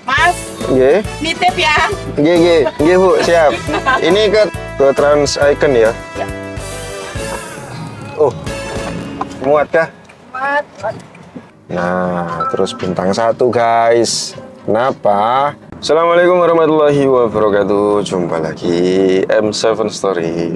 Mas, Nggih. nitip ya. Nggih Bu, siap. Ini ke Trans Icon ya? Ya. Oh, muat kah? Mat. Nah, terus bintang 1 guys. Kenapa? Assalamualaikum warahmatullahi wabarakatuh. Jumpa lagi M7 Story.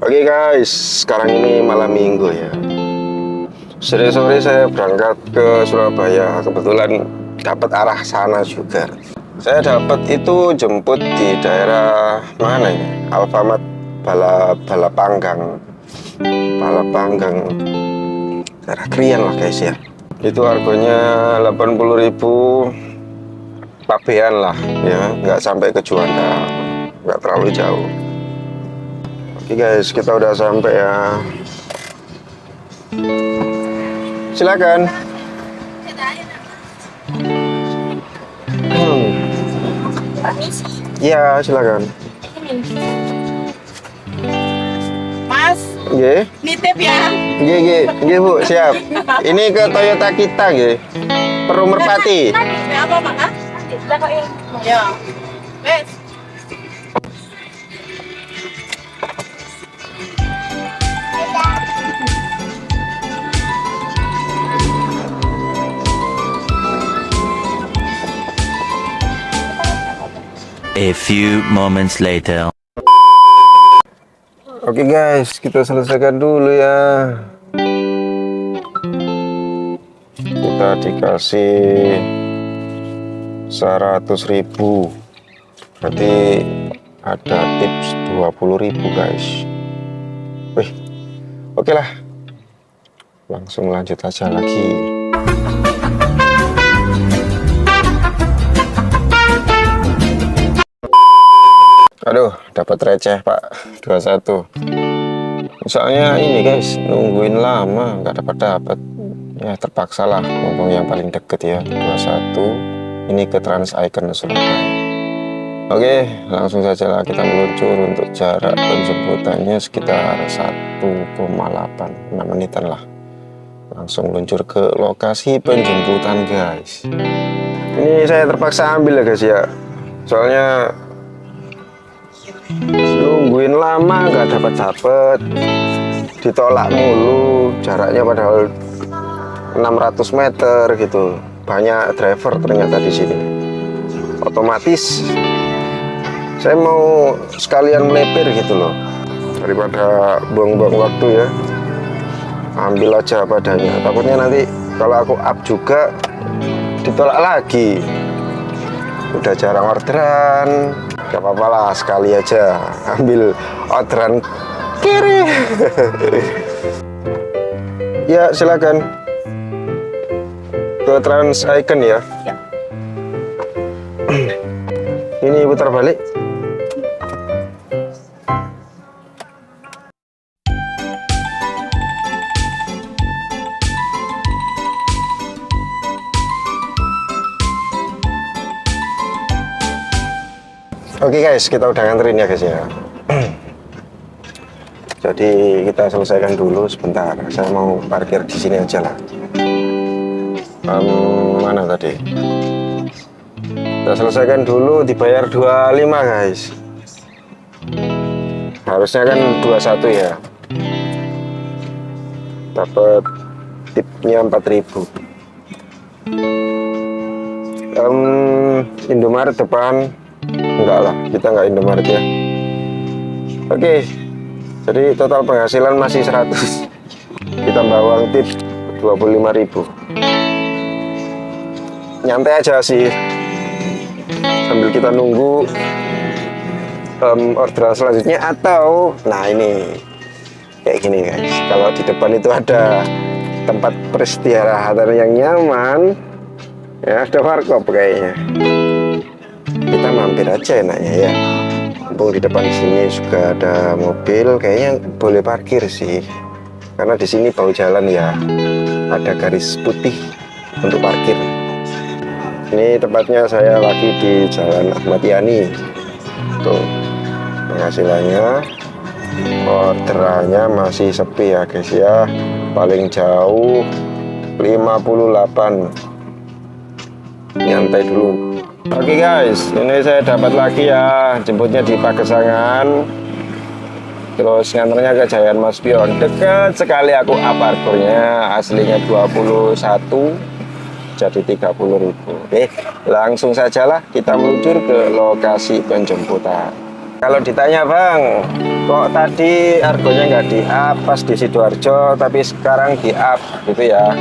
Oke guys, sekarang ini malam minggu ya. Sore-sore saya berangkat ke Surabaya. Kebetulan dapat arah sana juga. Saya dapat itu jemput di daerah mana ini? Alfamart Balapanggang. Daerah Krian lah guys ya. Itu harganya 80.000 pabean lah ya, nggak sampai ke Juanda, nggak terlalu jauh. Oke guys, kita udah sampai ya. Silakan. Iya, silakan. Mas, Nggih. nitip ya. Nggih Bu, siap. Ini ke Toyota kita nggih. Perum Merpati. Apa, Mak? Ya. Wes. A few moments later. Oke guys, kita selesaikan dulu ya. Kita dikasih 100.000. Berarti ada tips 20.000 guys. Wih, oke lah. Langsung lanjut aja lagi. Aduh, dapat receh Pak 21. Soalnya ini guys, nungguin lama nggak dapat. Ya terpaksa lah, ngomong yang paling deket ya 21. Ini ke Trans Icon Surabaya. Oke, langsung saja lah kita meluncur. Untuk jarak penjemputannya sekitar 1,8 menitan lah. Langsung luncur ke lokasi penjemputan guys. Ini saya terpaksa ambil ya guys ya. Soalnya nungguin lama nggak dapat, ditolak mulu. Jaraknya padahal 600 meter gitu. Banyak driver ternyata di sini. Otomatis saya mau sekalian melipir gitu loh, daripada buang-buang waktu ya. Ambil aja padanya. Takutnya nanti kalau aku up juga ditolak lagi. Udah jarang orderan. Gak apa-apa lah, sekali aja ambil orderan kiri. Ya silakan ke Trans Icon ya. Ya. Ini putar balik. Oke guys, kita udah nganterin ya guys ya. Jadi kita selesaikan dulu sebentar. Saya mau parkir di sini aja lah. Mana tadi? Kita selesaikan dulu, dibayar 25 guys. Harusnya kan 21 ya. Dapat tipnya 4.000. Indomaret depan. Enggak lah, kita nggak Indomaret ya. Oke, jadi total penghasilan masih 100. Kita bawang tip 25.000. Nyantai aja sih, sambil kita nunggu orderan selanjutnya. Atau, nah ini kayak gini guys, kalau di depan itu ada tempat peristirahatan yang nyaman ya, ada warkop kayaknya. Kita mampir aja enaknya ya. Mumpung di depan sini juga ada mobil, kayaknya boleh parkir sih. Karena di sini bau jalan ya. ada garis putih untuk parkir. Ini tempatnya saya lagi di Jalan Ahmad Yani. Tuh penghasilannya, orderannya masih sepi ya guys ya. Paling jauh 58. Nyantai dulu. Oke guys, ini saya dapat lagi ya, jemputnya di Pagesangan. Terus nganternya ke Giant Mas Pion. Dekat sekali aku aparkurnya, aslinya 21 jadi 30.000. Oke, langsung sajalah kita meluncur ke lokasi penjemputan. Kalau ditanya bang, kok tadi argonya nggak di-up pas di Sidoarjo, tapi sekarang di-up gitu ya?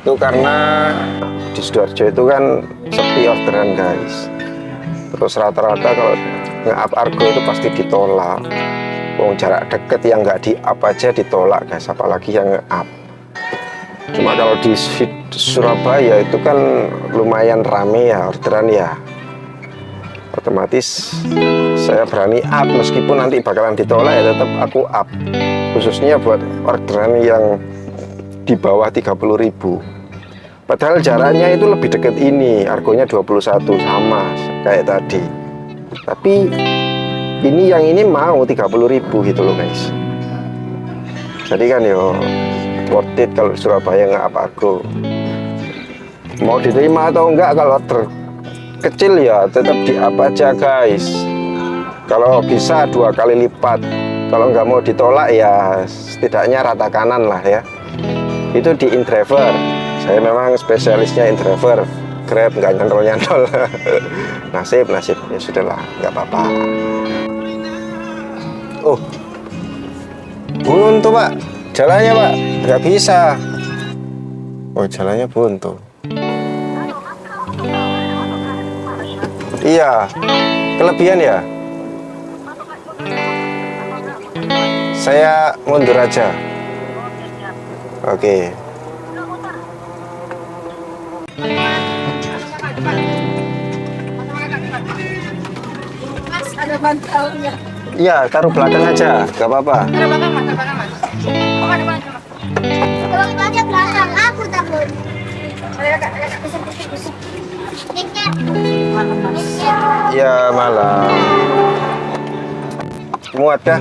Itu karena di Sidoarjo itu kan sepi orderan guys. Terus rata-rata kalau nge-up argo itu pasti ditolak. Wong jarak deket yang nggak di-up aja ditolak guys, apalagi yang nge-up. Cuma kalau di Surabaya itu kan lumayan rame ya orderan ya. Otomatis saya berani up meskipun nanti bakalan ditolak ya tetap aku up. Khususnya buat orderan yang di bawah 30.000. Padahal jaraknya itu lebih dekat ini, argonya 21 sama kayak tadi. Tapi yang ini mau 30.000 gitu loh guys. Jadi kan yo worth it kalau Surabaya nggak up argo. Mau diterima atau enggak, kalau order kecil ya tetap di up aja guys. Kalau bisa 2 kali lipat. Kalau nggak mau ditolak ya setidaknya rata kanan lah ya. Itu di InDriver. Saya memang spesialisnya InDriver. Grab nggak nyantol-nyantol. nasib ya sudahlah, nggak apa-apa. Oh, buntu pak, jalannya pak, nggak bisa. Oh jalannya buntu. Iya, kelebihan ya. Saya mundur aja. Oke. Mas, ada bantalnya. Iya, taruh belakang aja, nggak apa-apa. Ada belakang mas, ada belakang mas. Oh, ada belakang mas. Kalau aja belakang, aku takut. Ada besar. Dikit. Malam mas. Iya, malam. Muat kah?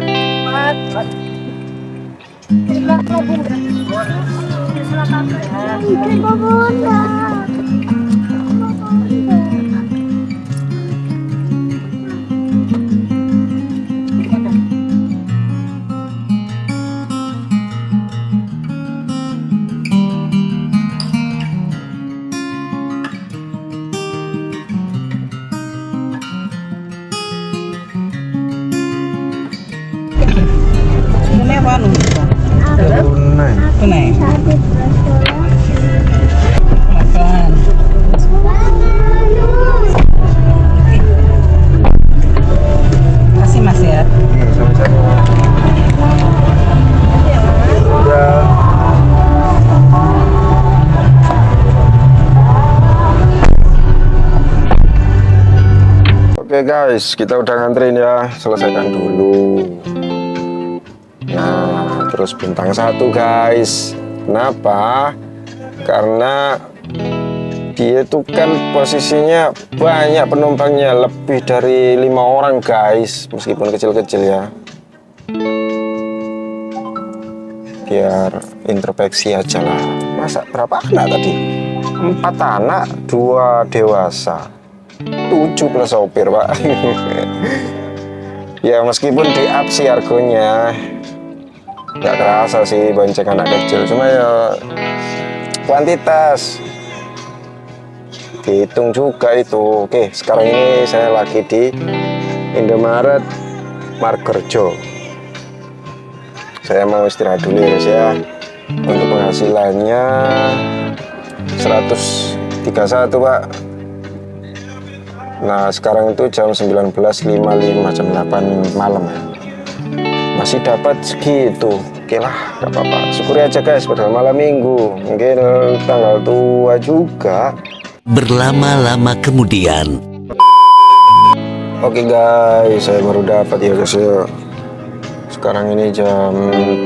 Ini apa anu? Tunai. Tunai. Makan. Kasih mas ya. Ya. Oke guys, kita udah nganterin ya, selesaikan dulu. Nah, terus bintang 1 guys. Kenapa? Karena dia itu kan posisinya banyak penumpangnya, lebih dari 5 orang guys, meskipun kecil-kecil ya. Biar introspeksi aja lah. Masa berapa anak tadi? 4 anak, 2 dewasa, 7 plus sopir pak. Ya meskipun di up sih argonya nggak kerasa sih bonceng anak kecil, cuma ya kuantitas dihitung juga itu. Oke, sekarang ini saya lagi di Indomaret Margerjo. Saya mau istirahat dulu ya guys ya. Untuk penghasilannya 131 pak. Nah sekarang itu jam 19.55, jam 8 malam ya. Masih dapat segitu. Oke lah, gak apa-apa. Syukuri aja guys, padahal malam minggu. Mungkin tanggal tua juga. Berlama-lama kemudian. Oke guys, saya baru dapat ya guys ya. Sekarang ini jam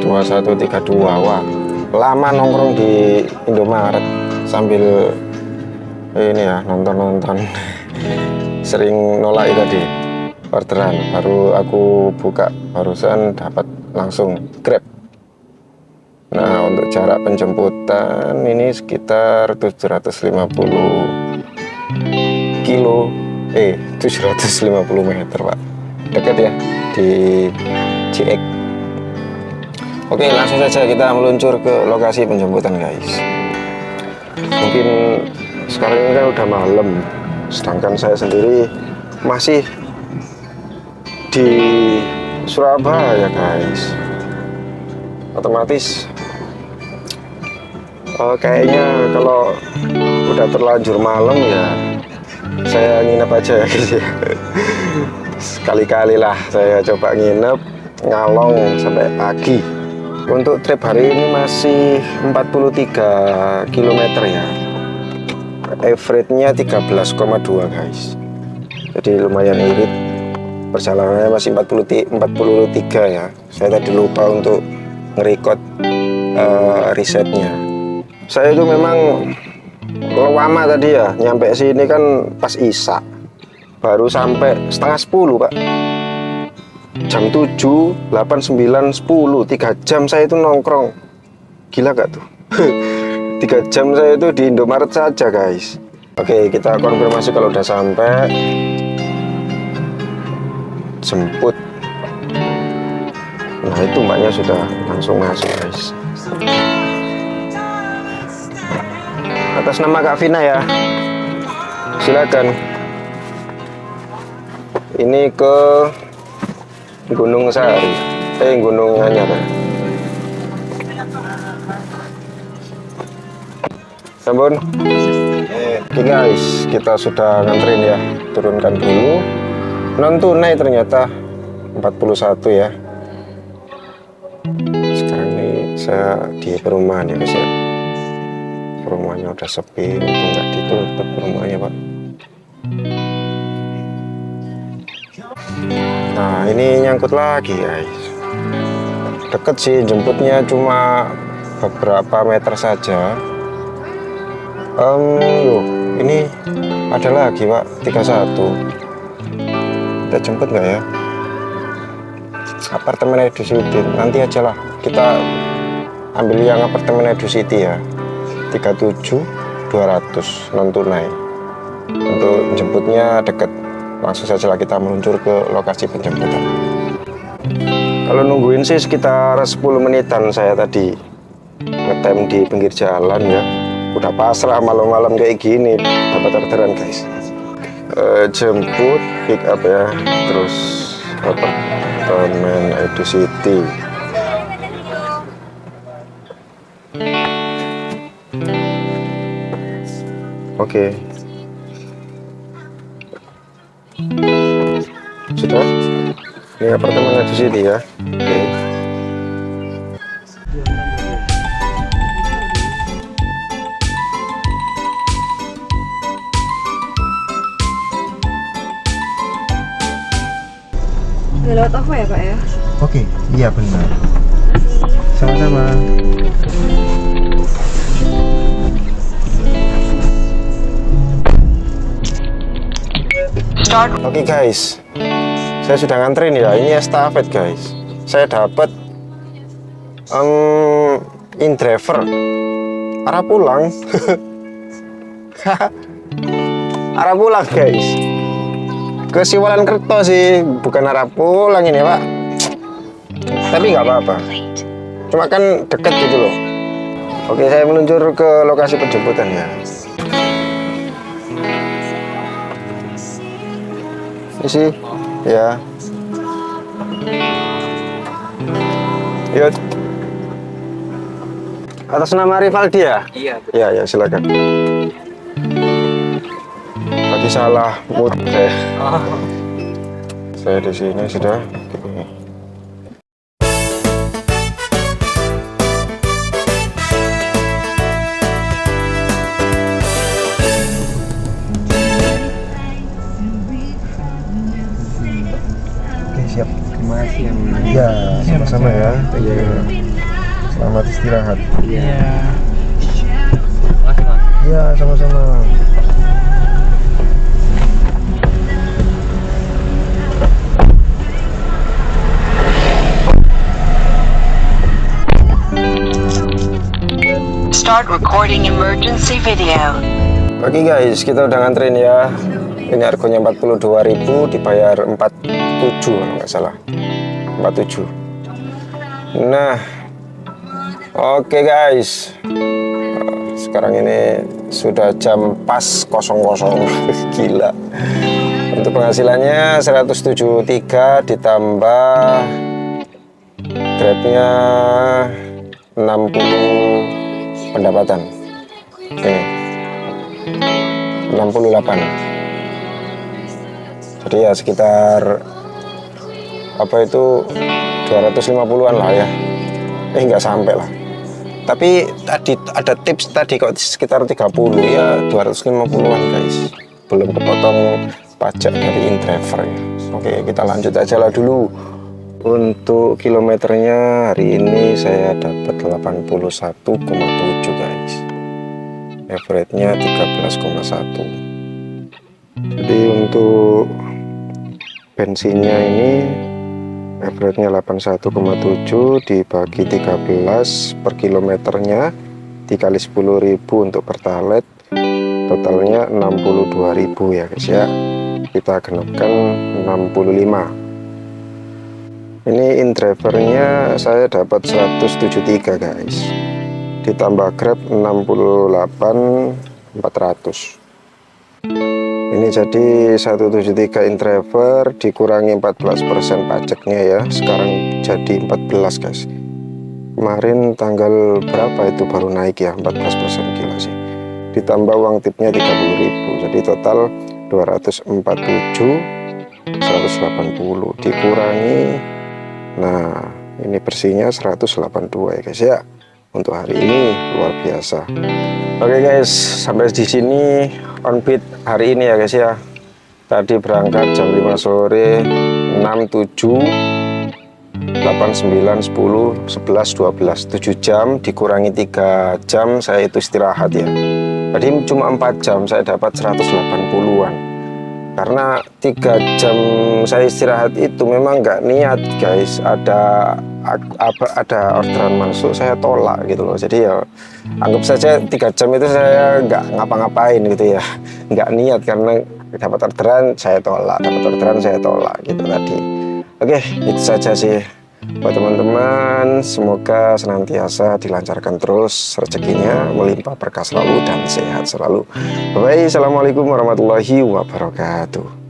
21.32. Wah, lama nongkrong di Indomaret sambil ini ya nonton sering nolak tadi orderan. Baru aku buka barusan dapat langsung Grab. Nah, untuk jarak penjemputan ini sekitar 750 meter, Pak. Dekat ya di CX. Oke, langsung saja kita meluncur ke lokasi penjemputan, guys. Mungkin sekarang ini kan udah malam, sedangkan saya sendiri masih di Surabaya, guys. Otomatis kayaknya kalau udah terlanjur malam ya saya nginep aja ya, guys. Sekali-kali lah saya coba nginep ngalong sampai pagi. Untuk trip hari ini masih 43 km ya, average-nya 13,2, guys. Jadi lumayan irit. Perjalanannya masih 43 ya. Saya tadi lupa untuk nge-record risetnya. Saya itu memang lama tadi ya, nyampe sini kan pas Isya. Baru sampai setengah 10, Pak. Jam 7, 8, 9, 10, 3 jam saya itu nongkrong. Gila gak tuh? 3 jam saya itu di Indomaret saja, guys. Oke, kita konfirmasi kalau udah sampai. Jemput. Nah, itu mbaknya sudah langsung masuk, guys. Atas nama Kak Vina ya. Silakan. Ini ke Gunung Sari, Gunung Anyar. Sampun. Oke, guys, kita sudah nganterin ya. Turunkan dulu. Non tunai ternyata 41 ya. Sekarang ini saya di perumahan ya, guys ya. Perumahannya udah sepi, untung nggak ditutup perumahannya, Pak. Nah, ini nyangkut lagi, guys. Deket sih, jemputnya cuma beberapa meter saja. Loh, ini ada lagi, Pak, 31. Kita jemput nggak ya? Apartemen Edu City. Nanti aja lah, kita ambil yang apartemen Edu City ya. 37.200 non tunai. Untuk jemputnya deket. Langsung saja lah kita meluncur ke lokasi penjemputan. Kalau nungguin sih sekitar 10 menitan saya tadi ngetem di pinggir jalan ya. Udah pasrah malam-malam kayak gini dapat orderan, guys. Jemput, pick up ya, terus apartemen Edu City. Oke. Sudah? Ini apartemen Edu City ya. Oke. Lewat apa ya, Pak ya? Oke, iya benar. Sama-sama. Oke, guys, saya sudah nganterin ya. Ini estafet, guys. Saya dapat in driver arah pulang. Arah pulang, guys. Ke Siwalan Kerto sih, bukan arah pulang ini, Pak. Tapi nggak apa-apa. Cuma kan deket gitu loh. Oke, saya meluncur ke lokasi penjemputan ya. Ini sih, ya. Yuk. Atas nama Rivaldi ya? Iya. Ya, ya silakan. Tadi salah mood saya. Saya di sini sudah. Oke, siap. Terima kasih. Ya, sama-sama ya. Iya. Selamat istirahat. Iya. Iya, sama-sama. Start recording emergency video. Oke guys, kita udah nganterin ya. Ini harganya 42.000, dibayar 47 kalau nggak salah. 47. Nah, oke guys. Sekarang ini sudah jam pas 00. Gila. Untuk penghasilannya 173 ditambah grade-nya 60 pendapatan. Ini 68. Jadi ya sekitar apa itu 250-an lah ya. Nggak sampai lah. Tapi tadi ada tips tadi kok sekitar 30 ya, 250-an guys. Belum kepotong pajak dari InDriver ya. Oke, kita lanjut aja lah dulu. Untuk kilometernya hari ini saya dapat 81,7 guys. Average-nya 13,1. Jadi untuk bensinnya ini average-nya 81,7 dibagi 13 per kilometernya, dikali 10.000 untuk pertalite, totalnya 62.000 ya guys ya. Kita genapkan 65. Ini InDriver-nya saya dapat 173 guys, ditambah Grab 68.400. Ini jadi 173 InDriver dikurangi 14% pajaknya ya. Sekarang jadi 14 guys. Kemarin tanggal berapa itu baru naik ya, 14%, gila sih. Ditambah uang tipnya 30.000, jadi total 247 180 dikurangi. Nah, ini bersihnya 182 ya guys ya. Untuk hari ini luar biasa. Oke guys, sampai di sini on beat hari ini ya guys ya. Tadi berangkat jam 5 sore, 6, 7, 8, 9, 10, 11, 12, 7 jam dikurangi 3 jam saya itu istirahat ya. Tadi cuma 4 jam saya dapat 180-an. Karena 3 jam saya istirahat itu memang nggak niat guys, ada orderan masuk saya tolak gitu loh. Jadi ya anggap saja 3 jam itu saya nggak ngapa-ngapain gitu ya, nggak niat karena dapat orderan saya tolak, dapat orderan saya tolak gitu tadi. Oke, itu saja sih buat teman-teman, semoga senantiasa dilancarkan terus rezekinya, melimpah berkah selalu dan sehat selalu. Bye, assalamualaikum warahmatullahi wabarakatuh.